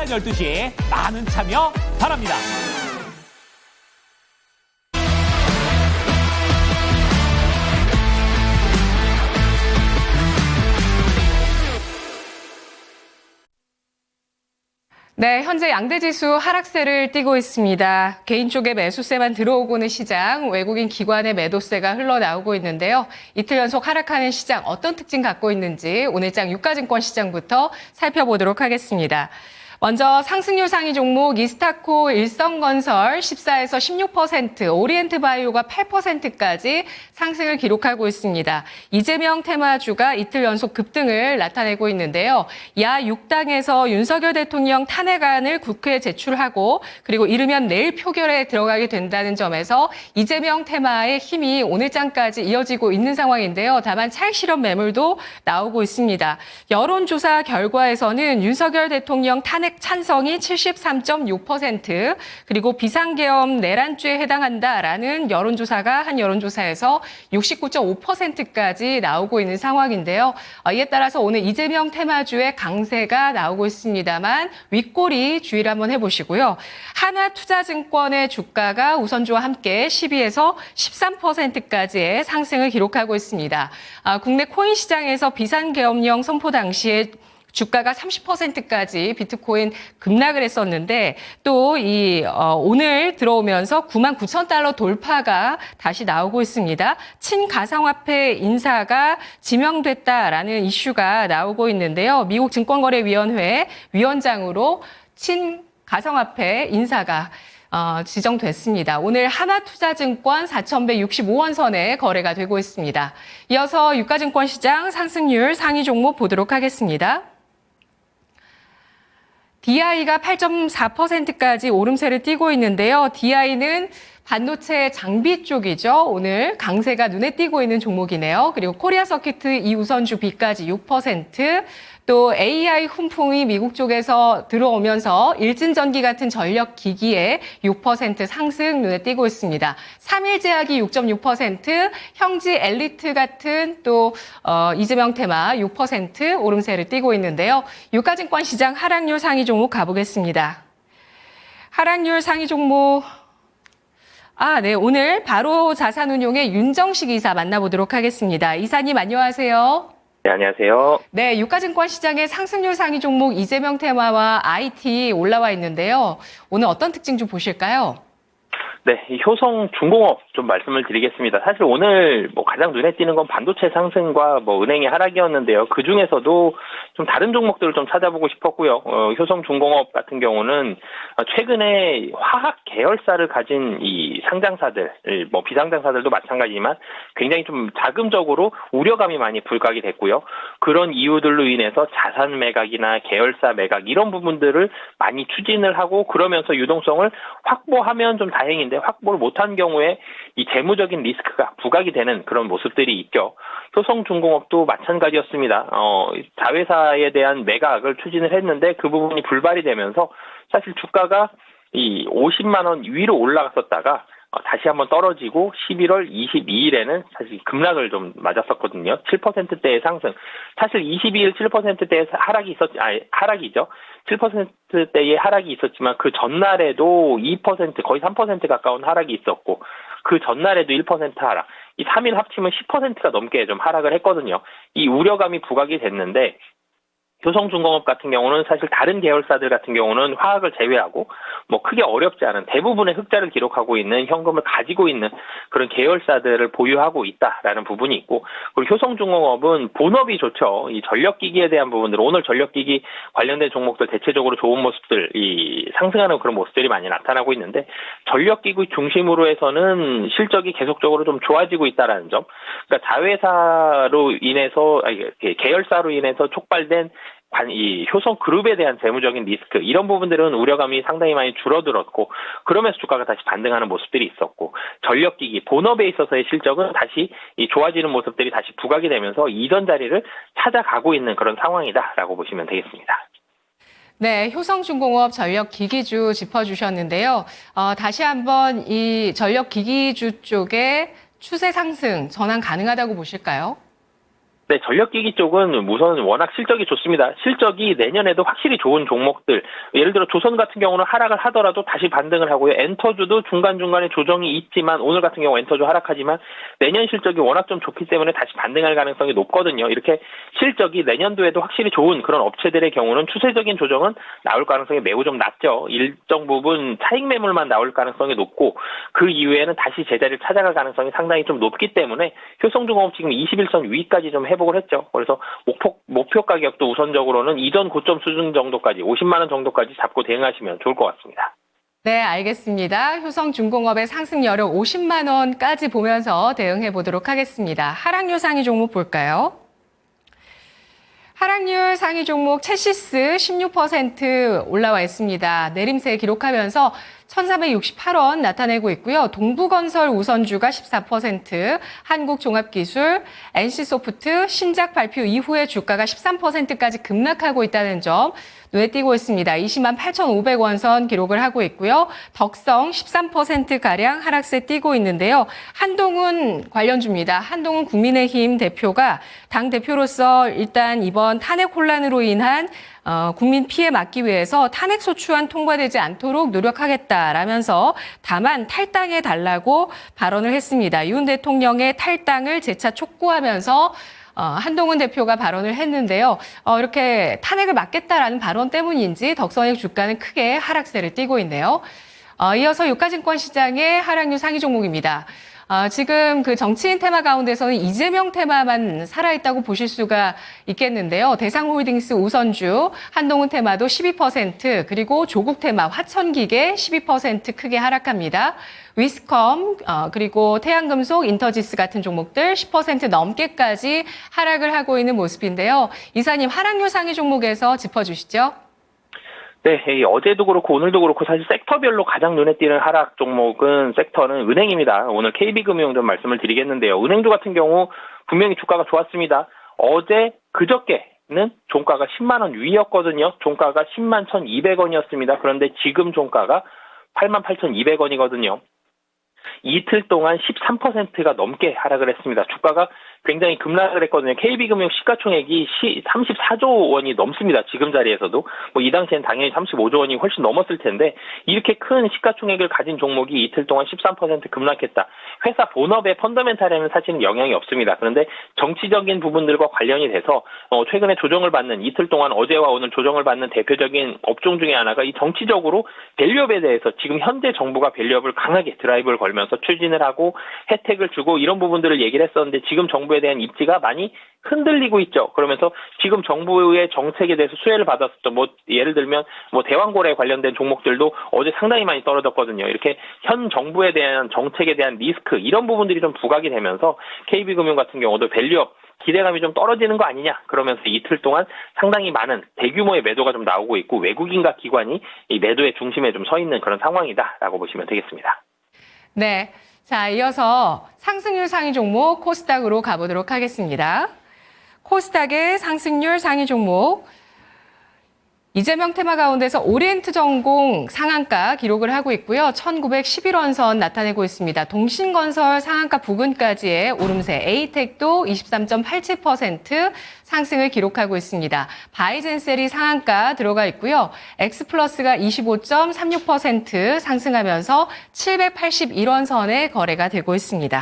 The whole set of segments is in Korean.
12시 많은 참여 바랍니다. 네, 현재 양대지수 하락세를 띠고 있습니다. 개인 쪽의 매수세만 들어오고는 시장, 외국인 기관의 매도세가 흘러나오고 있는데요. 이틀 연속 하락하는 시장 어떤 특징 갖고 있는지 오늘장 유가증권 시장부터 살펴보도록 하겠습니다. 먼저 상승률 상위 종목 이스타코, 일성건설 14에서 16%, 오리엔트바이오가 8%까지 상승을 기록하고 있습니다. 이재명 테마주가 이틀 연속 급등을 나타내고 있는데요. 야 6당에서 윤석열 대통령 탄핵안을 국회에 제출하고 그리고 이르면 내일 표결에 들어가게 된다는 점에서 이재명 테마의 힘이 오늘장까지 이어지고 있는 상황인데요. 다만 차익 실현 매물도 나오고 있습니다. 여론조사 결과에서는 윤석열 대통령 탄핵 찬성이 73.6%, 그리고 비상계엄 내란죄에 해당한다라는 여론조사가 한 여론조사에서 69.5%까지 나오고 있는 상황인데요. 이에 따라서 오늘 이재명 테마주의 강세가 나오고 있습니다만 윗꼬리 주의를 한번 해보시고요. 하나투자증권의 주가가 우선주와 함께 12에서 13%까지의 상승을 기록하고 있습니다. 국내 코인 시장에서 비상계엄령 선포 당시에 주가가 30%까지 비트코인 급락을 했었는데 또 오늘 들어오면서 99,000달러 돌파가 다시 나오고 있습니다. 친가상화폐 인사가 지명됐다라는 이슈가 나오고 있는데요. 미국 증권거래위원회 위원장으로 친가상화폐 인사가 지정됐습니다. 오늘 하나투자증권 4,165원 선에 거래가 되고 있습니다. 이어서 유가증권 시장 상승률 상위 종목 보도록 하겠습니다. DI가 8.4%까지 오름세를 띠고 있는데요. DI는 반도체 장비 쪽이죠. 오늘 강세가 눈에 띄고 있는 종목이네요. 그리고 코리아 서키트 이우선주 B까지 6%, 또 AI 훈풍이 미국 쪽에서 들어오면서 일진전기 같은 전력 기기에 6% 상승 눈에 띄고 있습니다. 3일제약이 6.6%, 형지 엘리트 같은 또 이재명 테마 6% 오름세를 띠고 있는데요. 유가증권 시장 하락률 상위 종목 가보겠습니다. 하락률 상위 종목 네, 오늘 바로 자산운용의 윤정식 이사 만나보도록 하겠습니다. 이사님 안녕하세요. 네, 안녕하세요. 네, 유가증권 시장의 상승률 상위 종목 이재명 테마와 IT 올라와 있는데요. 오늘 어떤 특징 좀 보실까요? 네, 이 효성중공업 좀 말씀을 드리겠습니다. 사실 오늘 가장 눈에 띄는 건 반도체 상승과 은행의 하락이었는데요. 그 중에서도 좀 다른 종목들을 좀 찾아보고 싶었고요. 효성중공업 같은 경우는 최근에 화학 계열사를 가진 이 상장사들, 비상장사들도 마찬가지지만 굉장히 좀 자금적으로 우려감이 많이 불각이 됐고요. 그런 이유들로 인해서 자산 매각이나 계열사 매각 이런 부분들을 많이 추진을 하고 그러면서 유동성을 확보하면 좀 다행인데 확보를 못한 경우에 이 재무적인 리스크가 부각이 되는 그런 모습들이 있죠. 효성중공업도 마찬가지였습니다. 자회사에 대한 매각을 추진을 했는데 그 부분이 불발이 되면서 사실 주가가 이 50만 원 위로 올라갔었다가 다시 한번 떨어지고 11월 22일에는 사실 급락을 좀 맞았었거든요. 7%대의 상승. 사실 22일 7%대의 하락이죠. 7%대의 하락이 있었지만 그 전날에도 2% 거의 3% 가까운 하락이 있었고 그 전날에도 1% 하락. 이 3일 합치면 10%가 넘게 좀 하락을 했거든요. 이 우려감이 부각이 됐는데 효성중공업 같은 경우는 사실 다른 계열사들 같은 경우는 화학을 제외하고 크게 어렵지 않은 대부분의 흑자를 기록하고 있는 현금을 가지고 있는 그런 계열사들을 보유하고 있다라는 부분이 있고 그리고 효성중공업은 본업이 좋죠. 이 전력기기에 대한 부분들 오늘 전력기기 관련된 종목들 대체적으로 좋은 모습들 상승하는 그런 모습들이 많이 나타나고 있는데 전력기구 중심으로 해서는 실적이 계속적으로 좀 좋아지고 있다라는 점. 그러니까 자회사로 인해서 계열사로 인해서 촉발된 이 효성그룹에 대한 재무적인 리스크 이런 부분들은 우려감이 상당히 많이 줄어들었고 그러면서 주가가 다시 반등하는 모습들이 있었고 전력기기 본업에 있어서의 실적은 다시 이 좋아지는 모습들이 다시 부각이 되면서 이전 자리를 찾아가고 있는 그런 상황이다라고 보시면 되겠습니다. 네, 효성중공업 전력기기주 짚어주셨는데요. 다시 한번 이 전력기기주 쪽에 추세 상승 전환 가능하다고 보실까요? 네, 전력기기 쪽은 우선 워낙 실적이 좋습니다. 실적이 내년에도 확실히 좋은 종목들, 예를 들어 조선 같은 경우는 하락을 하더라도 다시 반등을 하고요. 엔터주도 중간중간에 조정이 있지만 오늘 같은 경우 엔터주 하락하지만 내년 실적이 워낙 좀 좋기 때문에 다시 반등할 가능성이 높거든요. 이렇게 실적이 내년도에도 확실히 좋은 그런 업체들의 경우는 추세적인 조정은 나올 가능성이 매우 좀 낮죠. 일정 부분 차익 매물만 나올 가능성이 높고 그 이후에는 다시 제자리를 찾아갈 가능성이 상당히 좀 높기 때문에 효성중공업 지금 21선 위까지 좀 회복을 했죠. 그래서 목표 가격도 우선적으로는 이전 고점 수준 정도까지 50만 원 정도까지 잡고 대응하시면 좋을 것 같습니다. 네, 알겠습니다. 효성중공업의 상승 여력 50만 원까지 보면서 대응해 보도록 하겠습니다. 하락률 상위 종목 볼까요? 하락률 상위 종목 체시스 16% 올라와 있습니다. 내림세 기록하면서 1,468원 나타내고 있고요. 동부건설 우선주가 14%, 한국종합기술, NC소프트 신작 발표 이후에 주가가 13%까지 급락하고 있다는 점 눈에 띄고 있습니다. 20만 8,500원 선 기록을 하고 있고요. 덕성 13%가량 하락세 띄고 있는데요. 한동훈 관련주입니다. 한동훈 국민의힘 대표가 당대표로서 일단 이번 탄핵 혼란으로 인한 국민 피해 막기 위해서 탄핵소추안 통과되지 않도록 노력하겠다라면서 다만 탈당해달라고 발언을 했습니다. 윤 대통령의 탈당을 재차 촉구하면서 한동훈 대표가 발언을 했는데요. 이렇게 탄핵을 막겠다라는 발언 때문인지 덕성의 주가는 크게 하락세를 띠고 있네요. 이어서 유가증권 시장의 하락률 상위 종목입니다. 지금 그 정치인 테마 가운데서는 이재명 테마만 살아있다고 보실 수가 있겠는데요. 대상홀딩스 우선주, 한동훈 테마도 12%, 그리고 조국 테마, 화천기계 12% 크게 하락합니다. 위스컴, 그리고 태양금속, 인터지스 같은 종목들 10% 넘게까지 하락을 하고 있는 모습인데요. 이사님, 하락률 상위 종목에서 짚어주시죠. 네, 어제도 그렇고 오늘도 그렇고 사실 섹터별로 가장 눈에 띄는 하락 종목은 섹터는 은행입니다. 오늘 KB금융 좀 말씀을 드리겠는데요. 은행주 같은 경우 분명히 주가가 좋았습니다. 어제 그저께는 종가가 10만 원 위였거든요. 종가가 10만 1,200원이었습니다. 그런데 지금 종가가 8만 8,200원이거든요. 이틀 동안 13%가 넘게 하락을 했습니다. 주가가 굉장히 급락을 했거든요. KB금융 시가총액이 34조 원이 넘습니다. 지금 자리에서도. 이 당시엔 당연히 35조 원이 훨씬 넘었을 텐데 이렇게 큰 시가총액을 가진 종목이 이틀 동안 13% 급락했다. 회사 본업의 펀더멘탈에는 사실은 영향이 없습니다. 그런데 정치적인 부분들과 관련이 돼서 최근에 조정을 받는 이틀 동안 어제와 오늘 조정을 받는 대표적인 업종 중에 하나가 이 정치적으로 밸류업에 대해서 지금 현재 정부가 밸류업을 강하게 드라이브를 걸면서 추진을 하고 혜택을 주고 이런 부분들을 얘기를 했었는데 지금 정부에 대한 입지가 많이 흔들리고 있죠. 그러면서 지금 정부의 정책에 대해서 수혜를 받았었죠. 예를 들면 대왕고래 관련된 종목들도 어제 상당히 많이 떨어졌거든요. 이렇게 현 정부에 대한 정책에 대한 리스크 이런 부분들이 좀 부각이 되면서 KB금융 같은 경우도 밸류업 기대감이 좀 떨어지는 거 아니냐 그러면서 이틀 동안 상당히 많은 대규모의 매도가 좀 나오고 있고 외국인과 기관이 이 매도의 중심에 좀 서 있는 그런 상황이다라고 보시면 되겠습니다. 네. 자, 이어서 상승률 상위 종목 코스닥으로 가보도록 하겠습니다. 코스닥의 상승률 상위 종목. 이재명 테마 가운데서 오리엔트 전공 상한가 기록을 하고 있고요. 1911원 선 나타내고 있습니다. 동신건설 상한가 부근까지의 오름세, 에이텍도 23.87% 상승을 기록하고 있습니다. 바이젠셀이 상한가 들어가 있고요. 엑스플러스가 25.36% 상승하면서 781원 선에 거래가 되고 있습니다.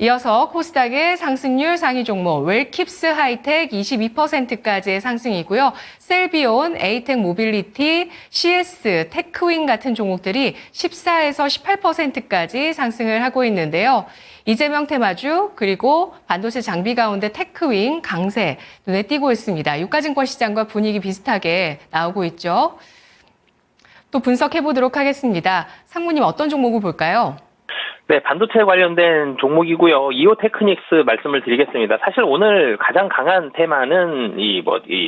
이어서 코스닥의 상승률 상위 종목 웰킵스 하이텍 22%까지의 상승이고요. 셀비온, 에이텍 모빌리티, CS, 테크윈 같은 종목들이 14에서 18%까지 상승을 하고 있는데요. 이재명 테마주 그리고 반도체 장비 가운데 테크윈, 강세 눈에 띄고 있습니다. 유가증권 시장과 분위기 비슷하게 나오고 있죠. 또 분석해 보도록 하겠습니다. 상무님 어떤 종목을 볼까요? 네, 반도체 관련된 종목이고요. 이오테크닉스 말씀을 드리겠습니다. 사실 오늘 가장 강한 테마는 이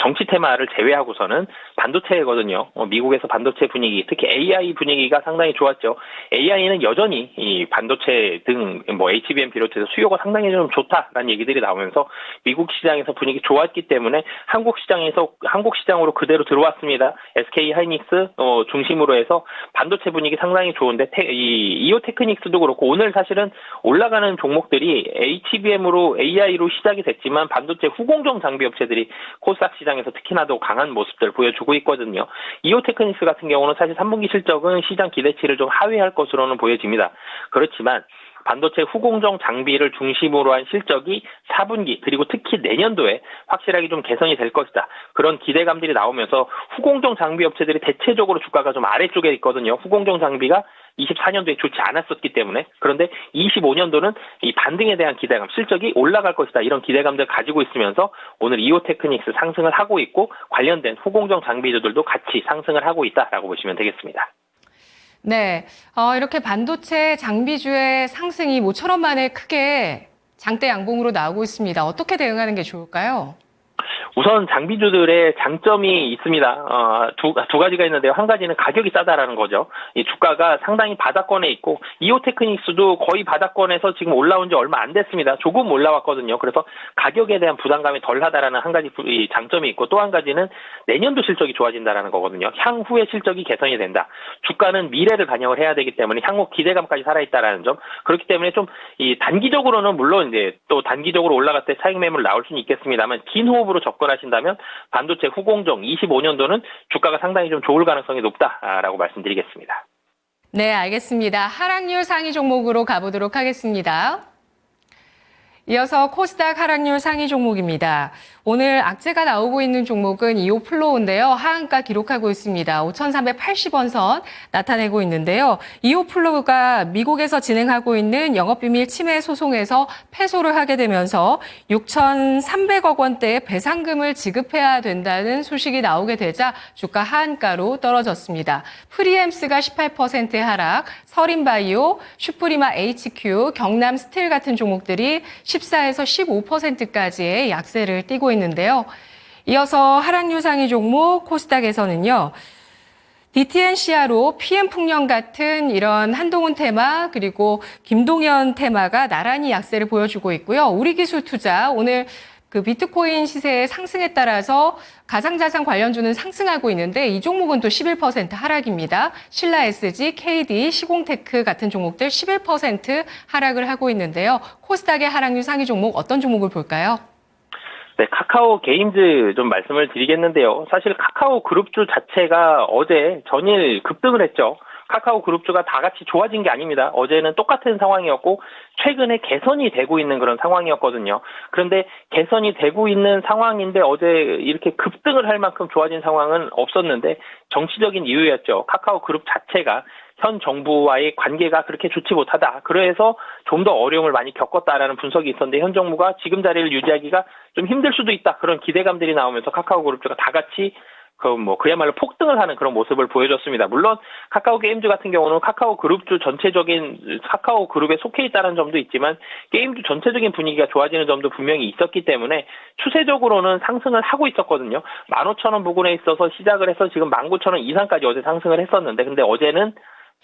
정치 테마를 제외하고서는 반도체거든요. 미국에서 반도체 분위기, 특히 AI 분위기가 상당히 좋았죠. AI는 여전히 이 반도체 등 HBM 비롯해서 수요가 상당히 좀 좋다라는 얘기들이 나오면서 미국 시장에서 분위기 좋았기 때문에 한국 시장으로 그대로 들어왔습니다. SK 하이닉스 중심으로 해서 반도체 분위기 상당히 좋은데 이 이오테크닉스도 그렇고 그렇고 오늘 사실은 올라가는 종목들이 HBM으로 AI로 시작이 됐지만 반도체 후공정 장비 업체들이 코스닥 시장에서 특히나 더 강한 모습들 보여주고 있거든요. 이오테크닉스 같은 경우는 사실 3분기 실적은 시장 기대치를 좀 하회할 것으로는 보여집니다. 그렇지만 반도체 후공정 장비를 중심으로 한 실적이 4분기 그리고 특히 내년도에 확실하게 좀 개선이 될 것이다. 그런 기대감들이 나오면서 후공정 장비 업체들이 대체적으로 주가가 좀 아래쪽에 있거든요. 후공정 장비가 24년도에 좋지 않았었기 때문에. 그런데 25년도는 이 반등에 대한 기대감, 실적이 올라갈 것이다. 이런 기대감들 가지고 있으면서 오늘 이오테크닉스 상승을 하고 있고 관련된 후공정 장비주들도 같이 상승을 하고 있다라고 보시면 되겠습니다. 네, 이렇게 반도체 장비주의 상승이 모처럼 만에 크게 장대 양봉으로 나오고 있습니다. 어떻게 대응하는 게 좋을까요? 우선 장비주들의 장점이 있습니다. 두 가지가 있는데요. 한 가지는 가격이 싸다라는 거죠. 이 주가가 상당히 바닥권에 있고 이오테크닉스도 거의 바닥권에서 지금 올라온 지 얼마 안 됐습니다. 조금 올라왔거든요. 그래서 가격에 대한 부담감이 덜하다라는 한 가지 장점이 있고 또 한 가지는 내년도 실적이 좋아진다라는 거거든요. 향후의 실적이 개선이 된다. 주가는 미래를 반영을 해야 되기 때문에 향후 기대감까지 살아있다라는 점. 그렇기 때문에 좀 이 단기적으로는 물론 이제 또 단기적으로 올라갈 때 차익 매물 나올 수는 있겠습니다만 긴 호흡으로 접근하신다면 반도체 후공정 25년도는 주가가 상당히 좀 좋을 가능성이 높다라고 말씀드리겠습니다. 네, 알겠습니다. 하락률 상위 종목으로 가보도록 하겠습니다. 이어서 코스닥 하락률 상위 종목입니다. 오늘 악재가 나오고 있는 종목은 이오플로우인데요. 하한가 기록하고 있습니다. 5,380원 선 나타내고 있는데요. 이오플로우가 미국에서 진행하고 있는 영업비밀 침해 소송에서 패소를 하게 되면서 6,300억 원대의 배상금을 지급해야 된다는 소식이 나오게 되자 주가 하한가로 떨어졌습니다. 프리엠스가 18% 하락, 서린바이오, 슈프리마 HQ, 경남스틸 같은 종목들이 14에서 15%까지의 약세를 띠고 있는데요. 이어서 하락률 상위 종목 코스닥에서는요. DTNCR로 PM풍령 같은 이런 한동훈 테마 그리고 김동연 테마가 나란히 약세를 보여주고 있고요. 우리기술투자 오늘 그 비트코인 시세의 상승에 따라서 가상자산 관련주는 상승하고 있는데 이 종목은 또 11% 하락입니다. 신라SG, KD, 시공테크 같은 종목들 11% 하락을 하고 있는데요. 코스닥의 하락률 상위 종목 어떤 종목을 볼까요? 네, 카카오 게임즈 좀 말씀을 드리겠는데요. 사실 카카오 그룹주 자체가 어제 전일 급등을 했죠. 카카오 그룹주가 다 같이 좋아진 게 아닙니다. 어제는 똑같은 상황이었고 최근에 개선이 되고 있는 그런 상황이었거든요. 그런데 개선이 되고 있는 상황인데 어제 이렇게 급등을 할 만큼 좋아진 상황은 없었는데 정치적인 이유였죠. 카카오 그룹 자체가 현 정부와의 관계가 그렇게 좋지 못하다. 그래서 좀 더 어려움을 많이 겪었다라는 분석이 있었는데 현 정부가 지금 자리를 유지하기가 좀 힘들 수도 있다. 그런 기대감들이 나오면서 카카오 그룹주가 다 같이 그야말로 폭등을 하는 그런 모습을 보여줬습니다. 물론 카카오 게임즈 같은 경우는 카카오 그룹주 전체적인 카카오 그룹에 속해 있다는 점도 있지만 게임주 전체적인 분위기가 좋아지는 점도 분명히 있었기 때문에 추세적으로는 상승을 하고 있었거든요. 15,000원 부근에 있어서 시작을 해서 지금 19,000원 이상까지 어제 상승을 했었는데 근데 어제는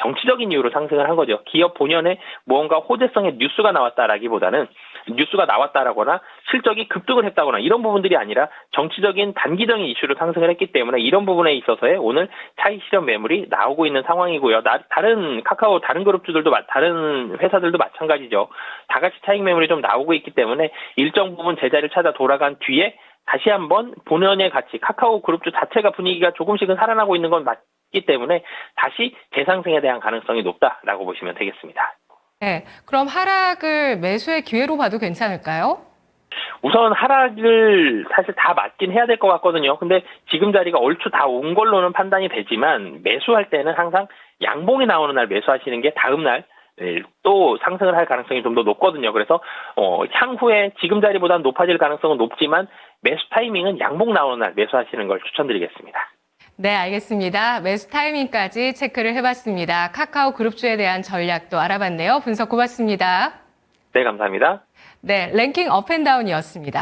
정치적인 이유로 상승을 한 거죠. 기업 본연에 무언가 호재성의 뉴스가 나왔다라기보다는 뉴스가 나왔다라거나 실적이 급등을 했다거나 이런 부분들이 아니라 정치적인 단기적인 이슈로 상승을 했기 때문에 이런 부분에 있어서의 오늘 차익 실현 매물이 나오고 있는 상황이고요. 다른 카카오 다른 그룹주들도 다른 회사들도 마찬가지죠. 다 같이 차익 매물이 좀 나오고 있기 때문에 일정 부분 제자리를 찾아 돌아간 뒤에 다시 한번 본연의 가치 카카오 그룹주 자체가 분위기가 조금씩은 살아나고 있는 건 맞기 때문에 다시 재상승에 대한 가능성이 높다라고 보시면 되겠습니다. 네, 그럼 하락을 매수의 기회로 봐도 괜찮을까요? 우선 하락을 사실 다 맞긴 해야 될 것 같거든요. 근데 지금 자리가 얼추 다 온 걸로는 판단이 되지만 매수할 때는 항상 양봉이 나오는 날 매수하시는 게 다음 날 또 상승을 할 가능성이 좀 더 높거든요. 그래서 향후에 지금 자리보다는 높아질 가능성은 높지만 매수 타이밍은 양봉 나오는 날 매수하시는 걸 추천드리겠습니다. 네, 알겠습니다. 매수 타이밍까지 체크를 해봤습니다. 카카오 그룹주에 대한 전략도 알아봤네요. 분석 고맙습니다. 네, 감사합니다. 네, 랭킹 업앤다운이었습니다.